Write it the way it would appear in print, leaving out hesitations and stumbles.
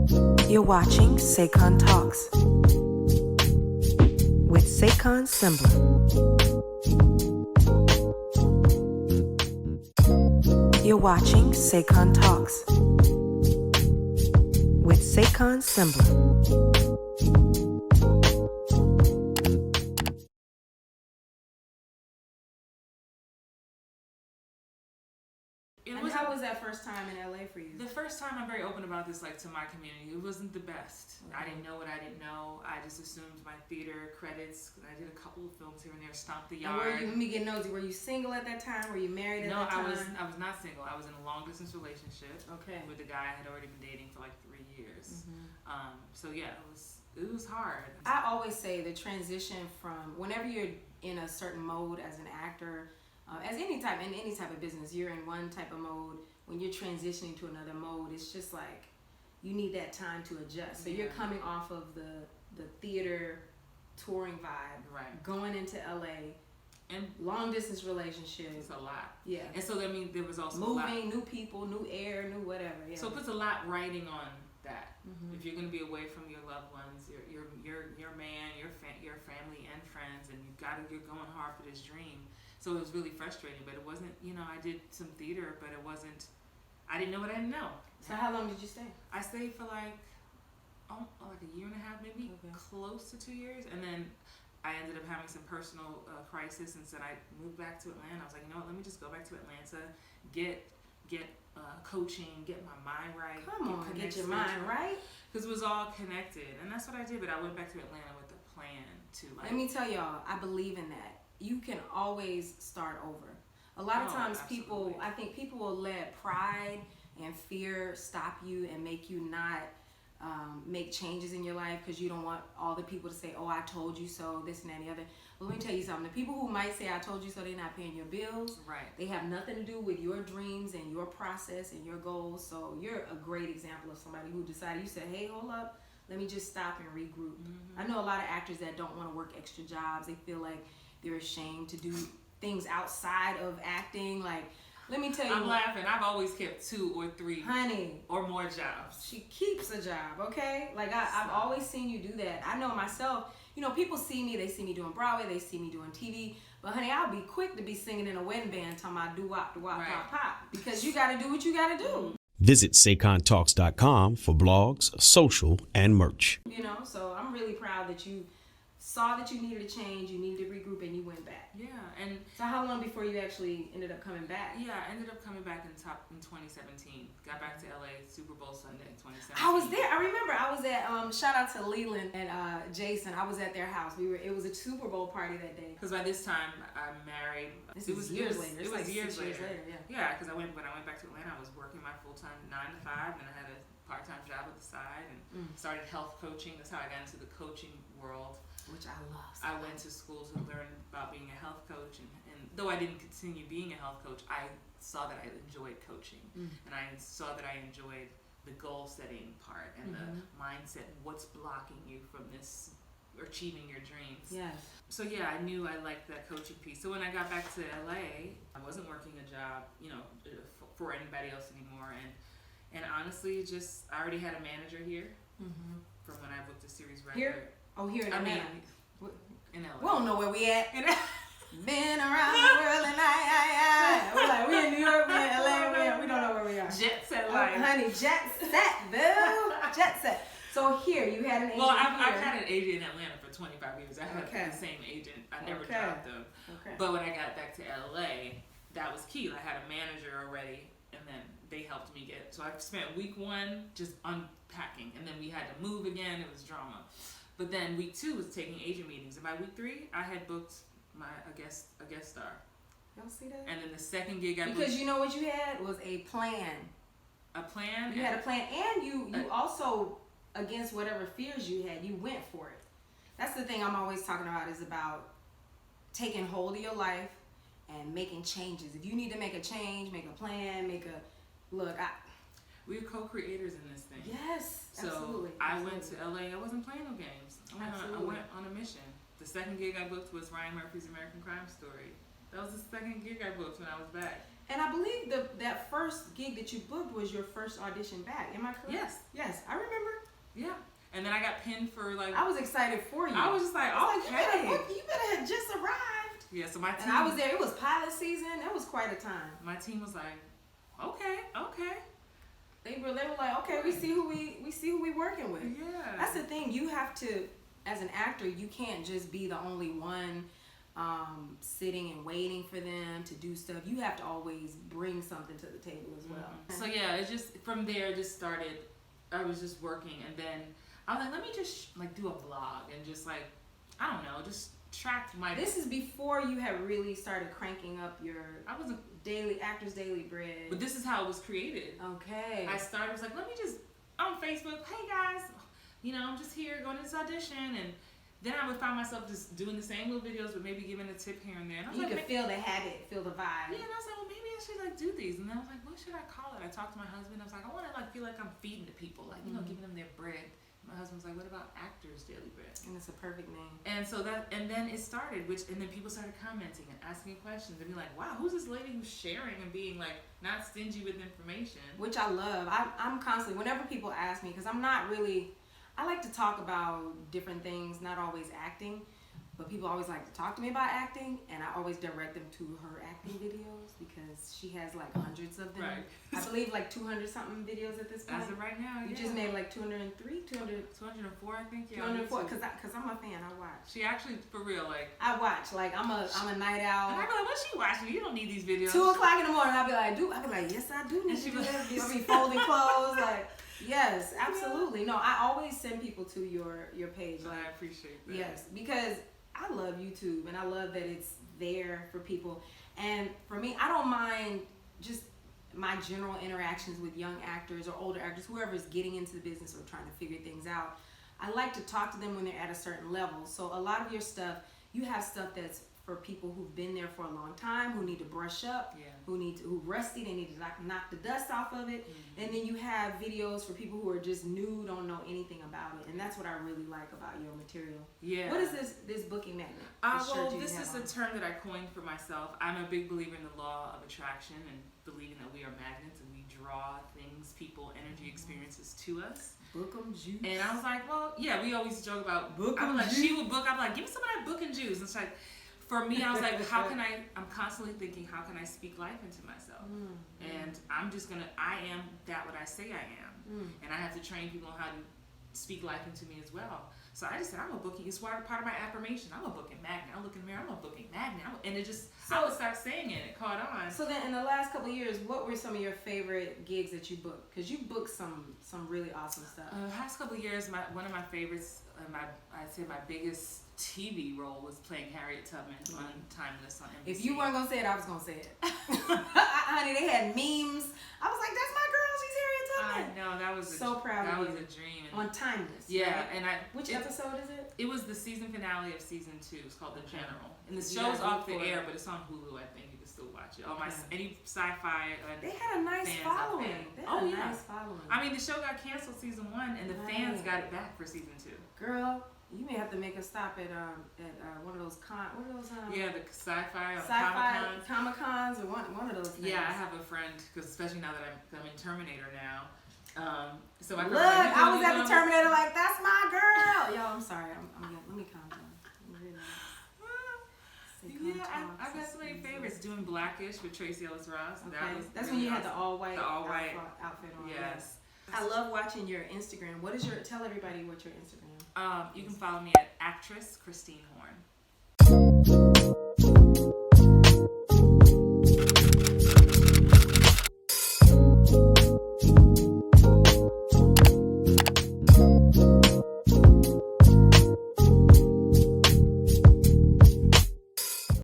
You're watching Saycon Talks with Saycon Sengbloh. You're watching Saycon Talks with Saycon Sengbloh. How was that first time in LA for you? The first time, I'm very open about this, like, to my community. It wasn't the best. Okay. I didn't know what I didn't know. I just assumed my theater credits. I did a couple of films here and there, Stomp the Yard. Let me get nosy. Were you single at that time? Were you married at that time? No, I was not single. I was in a long-distance relationship with a guy I had already been dating for like 3 years. Mm-hmm. So yeah, it was hard. I always say the transition from whenever you're in a certain mode as an actor, as any type of business, you're in one type of mode. When you're transitioning to another mode, it's just like you need that time to adjust. So you're coming off of the theater touring vibe, right? Going into LA, and long distance relationships. It's a lot. Yeah. And so I mean, there was also moving, new people, new air, new whatever. Yeah. So it puts a lot riding on that. Mm-hmm. If you're going to be away from your loved ones, your man, your family and friends, and you're going hard for this dream. So it was really frustrating, but it wasn't, I did some theater, but I didn't know what I didn't know. So how long did you stay? I stayed for like a year and a half, maybe, close to 2 years. And then I ended up having some personal crisis, and said I moved back to Atlanta. I was like, let me just go back to Atlanta, get coaching, get my mind right. Come on, get your mind right. Because it was all connected, and that's what I did. But I went back to Atlanta with a plan to Let me tell y'all, I believe in that. You can always start over. A lot of times I think people will let pride and fear stop you and make you not make changes in your life because you don't want all the people to say, oh, I told you so, this and that and the other. But let me tell you something. The people who might say, I told you so, they're not paying your bills. Right. They have nothing to do with your dreams and your process and your goals. So you're a great example of somebody who decided, you said, hey, hold up, let me just stop and regroup. Mm-hmm. I know a lot of actors that don't want to work extra jobs. They feel like they're ashamed to do things outside of acting. Like, let me tell you. I'm laughing. I've always kept 2 or 3 or more jobs. She keeps a job, okay? Like, I've always seen you do that. I know myself, people see me, they see me doing Broadway, they see me doing TV. But honey, I'll be quick to be singing in a wedding band talking about doo-wop, pop, pop. Because you got to do what you got to do. Visit SayconTalks.com for blogs, social, and merch. So I'm really proud that you saw that you needed a change, you needed to regroup, and you went back. Yeah, and so how long before you actually ended up coming back? Yeah, I ended up coming back in 2017. Got back to LA Super Bowl Sunday 2017. I was there. I remember. I was at shout out to Leland and Jason. I was at their house. It was a Super Bowl party that day. Because by this time I'm married. It was years later. It was years 6 years later. Yeah. Yeah, because when I went back to Atlanta, I was working my full-time 9 to 5, and I had a part-time job at the side, and started health coaching. That's how I got into the coaching world, which I love. I went to school to learn about being a health coach, and though I didn't continue being a health coach, I saw that I enjoyed coaching, and I saw that I enjoyed the goal setting part and the mindset and what's blocking you from this or achieving your dreams. Yes. So yeah, I knew I liked that coaching piece. So when I got back to LA, I wasn't working a job, for anybody else anymore, and honestly, I already had a manager here from when I booked the series record. Here? Oh, here in Atlanta. In LA. We don't know where we at. Been around the world and I. We're like, we in New York, we in LA, we don't know where we are. Jet set life. Honey, jet set, boo. Jet set. So here, you had an agent. Well, I've had an agent in Atlanta for 25 years. I had the same agent. I never dropped them. Okay. But when I got back to LA, that was key. I had a manager already, and then they helped me so I spent week 1 just unpacking, and then we had to move again. It was drama. But then week 2 was taking agent meetings, and by week 3, I had booked a guest star. Y'all see that? And then the second gig I booked. Because you know what you had was a plan. A plan? You had a plan, and you also, against whatever fears you had, you went for it. That's the thing I'm always talking about, is about taking hold of your life and making changes. If you need to make a change, make a plan, we're co-creators in this thing. Yes, so absolutely. I went to LA. I wasn't playing no games. I went on a mission. The second gig I booked was Ryan Murphy's American Crime Story. That was the second gig I booked when I was back. And I believe that first gig that you booked was your first audition back. Am I correct? Yes. Yes, I remember. I got pinned for like. I was excited for you. I was just like, okay. You better have just arrived. Yeah, so my team. And I was there. It was pilot season. It was quite a time. My team was like, okay. They were like, okay, we see who we working with. Yeah. That's the thing. You have to, as an actor, you can't just be the only one sitting and waiting for them to do stuff. You have to always bring something to the table as well. So yeah, it just from there just started. I was just working, and then I was like, let me just like do a blog and just like, I don't know, just track my. This is before you had really started cranking up your. I was a Actors Daily Bread. But this is how it was created. Okay. I started, was like, let me just, on Facebook, hey guys, I'm just here going to this audition, and then I would find myself just doing the same little videos, but maybe giving a tip here and there. And I was you like, could feel the habit, feel the vibe. Yeah, and I was like, well, maybe I should like do these. And then I was like, what should I call it? I talked to my husband. I was like, I want to like feel like I'm feeding the people, like giving them their bread. My husband was like, what about Actors Daily Bread? And it's a perfect name. And so and then it started, and then people started commenting and asking questions and be like, wow, who's this lady who's sharing and being like not stingy with information? Which I love. I'm constantly, whenever people ask me, because I'm not really, I like to talk about different things, not always acting. But people always like to talk to me about acting, and I always direct them to her acting videos because she has like hundreds of them. Right. I believe like 200 something videos at this point. As of right now, you just made like 203, 204, I think. Yeah, 204, because I'm a fan. I watch. She actually, for real, like. I watch. Like I'm a night owl. And I be like, what's she watching? You don't need these videos. 2:00 in the morning, I'll be like, yes, I do need to do that. I'll be folding clothes, like. Yes, absolutely. No, I always send people to your page. Like, I appreciate that. Yes, because I love YouTube and I love that it's there for people. And for me, I don't mind just my general interactions with young actors or older actors, whoever is getting into the business or trying to figure things out. I like to talk to them when they're at a certain level. So a lot of your stuff, you have stuff that's for people who've been there for a long time, who need to brush up, who rusty, they need to knock the dust off of it. Mm-hmm. And then you have videos for people who are just new, don't know anything about it. And that's what I really like about your material. Yeah. What is this booking magnet? This is a term that I coined for myself. I'm a big believer in the law of attraction and believing that we are magnets and we draw things, people, energy, experiences to us. Book 'em juice. And I was like, well, yeah, we always joke about book 'em like, juice. she would book, I'm like, give me some of that book and juice. And it's like, for me, I was like, I'm constantly thinking, how can I speak life into myself? And I am what I say I am. And I have to train people on how to speak life into me as well. So I just said, I'm a booking, it's part of my affirmation. I'm a booking magnet. I look in the mirror, I'm a booking magnet. And it just, I would start saying it, it caught on. So then in the last couple of years, what were some of your favorite gigs that you booked? Because you booked some really awesome stuff. The past couple of years, one of my favorites, I'd say my biggest TV role was playing Harriet Tubman on Timeless on NBC. If you weren't going to say it, I was going to say it. Honey, they had memes. I was like, that's my girl, she's Harriet Tubman. I know, that was so proud of you. That was a dream. On Timeless. Yeah, right? and which episode is it? It was the season finale of season 2. It's called The General. And the show's off the air, but it's on Hulu, I think. You can still watch it. Any sci-fi. They had a nice following. Nice following. I mean, the show got canceled season 1, and the fans got it back for season 2. Girl, you may have to make a stop at one of those the sci-fi Comic-Cons or one of those things. Yeah, I have a friend, because especially now that I'm in Terminator now. So I was at the Terminator like, that's my girl. Yo, I'm sorry. Let me calm down. I got so many favorites. Doing Blackish with Tracee Ellis Ross. Okay. That's when you had the all-white outfit on. Yes. I love watching your Instagram. Tell everybody what your Instagram. You can follow me at actress Christine Horn.